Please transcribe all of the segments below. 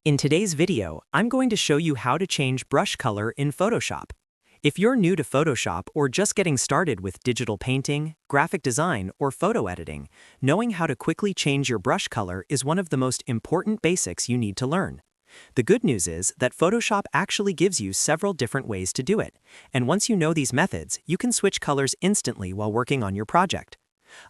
In today's video, I'm going to show you how to change brush color in Photoshop. If you're new to Photoshop or just getting started with digital painting, graphic design, or photo editing, knowing how to quickly change your brush color is one of the most important basics you need to learn. The good news is that Photoshop actually gives you several different ways to do it, and once you know these methods, you can switch colors instantly while working on your project.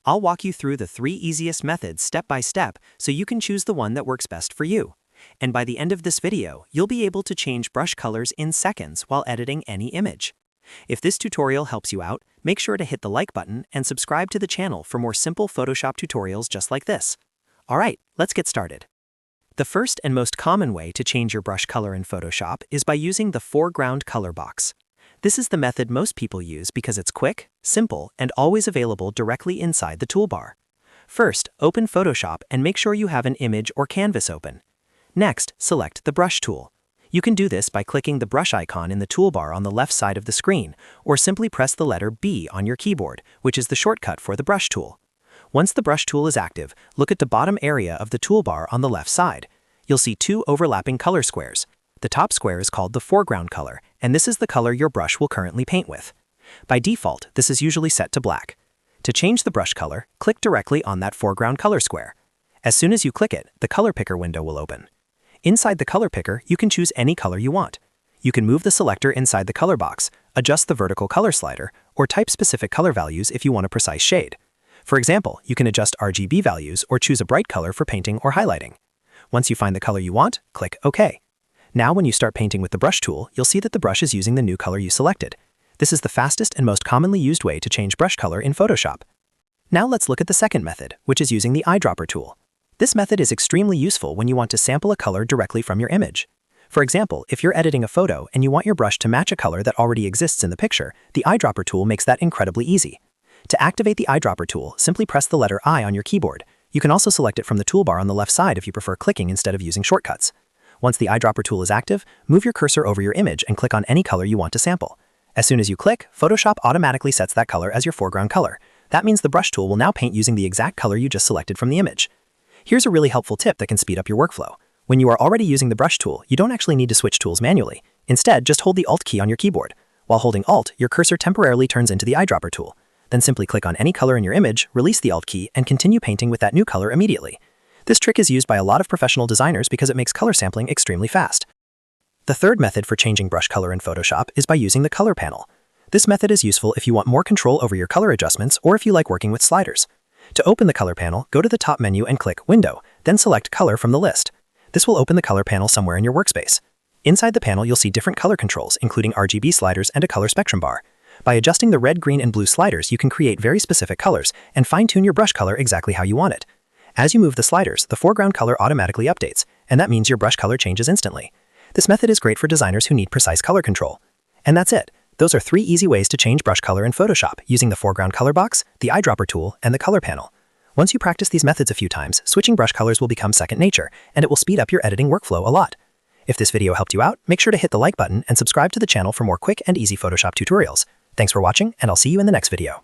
I'll walk you through the 3 easiest methods step by step so you can choose the one that works best for you. And by the end of this video, you'll be able to change brush colors in seconds while editing any image. If this tutorial helps you out, make sure to hit the like button and subscribe to the channel for more simple Photoshop tutorials just like this. Alright, let's get started. The first and most common way to change your brush color in Photoshop is by using the Foreground Color box. This is the method most people use because it's quick, simple, and always available directly inside the toolbar. First, open Photoshop and make sure you have an image or canvas open. Next, select the brush tool. You can do this by clicking the brush icon in the toolbar on the left side of the screen, or simply press the letter B on your keyboard, which is the shortcut for the brush tool. Once the brush tool is active, look at the bottom area of the toolbar on the left side. You'll see 2 overlapping color squares. The top square is called the foreground color, and this is the color your brush will currently paint with. By default, this is usually set to black. To change the brush color, click directly on that foreground color square. As soon as you click it, the color picker window will open. Inside the color picker, you can choose any color you want. You can move the selector inside the color box, adjust the vertical color slider, or type specific color values if you want a precise shade. For example, you can adjust RGB values or choose a bright color for painting or highlighting. Once you find the color you want, click OK. Now when you start painting with the brush tool, you'll see that the brush is using the new color you selected. This is the fastest and most commonly used way to change brush color in Photoshop. Now let's look at the second method, which is using the eyedropper tool. This method is extremely useful when you want to sample a color directly from your image. For example, if you're editing a photo and you want your brush to match a color that already exists in the picture, the eyedropper tool makes that incredibly easy. To activate the eyedropper tool, simply press the letter I on your keyboard. You can also select it from the toolbar on the left side if you prefer clicking instead of using shortcuts. Once the eyedropper tool is active, move your cursor over your image and click on any color you want to sample. As soon as you click, Photoshop automatically sets that color as your foreground color. That means the brush tool will now paint using the exact color you just selected from the image. Here's a really helpful tip that can speed up your workflow. When you are already using the brush tool, you don't actually need to switch tools manually. Instead, just hold the Alt key on your keyboard. While holding Alt, your cursor temporarily turns into the eyedropper tool. Then simply click on any color in your image, release the Alt key, and continue painting with that new color immediately. This trick is used by a lot of professional designers because it makes color sampling extremely fast. The third method for changing brush color in Photoshop is by using the color panel. This method is useful if you want more control over your color adjustments or if you like working with sliders. To open the color panel, go to the top menu and click Window, then select Color from the list. This will open the color panel somewhere in your workspace. Inside the panel, you'll see different color controls, including RGB sliders and a color spectrum bar. By adjusting the red, green, and blue sliders, you can create very specific colors and fine-tune your brush color exactly how you want it. As you move the sliders, the foreground color automatically updates, and that means your brush color changes instantly. This method is great for designers who need precise color control. And that's it. Those are 3 easy ways to change brush color in Photoshop using the foreground color box, the eyedropper tool, and the color panel. Once you practice these methods a few times, switching brush colors will become second nature, and it will speed up your editing workflow a lot. If this video helped you out, make sure to hit the like button and subscribe to the channel for more quick and easy Photoshop tutorials. Thanks for watching, and I'll see you in the next video.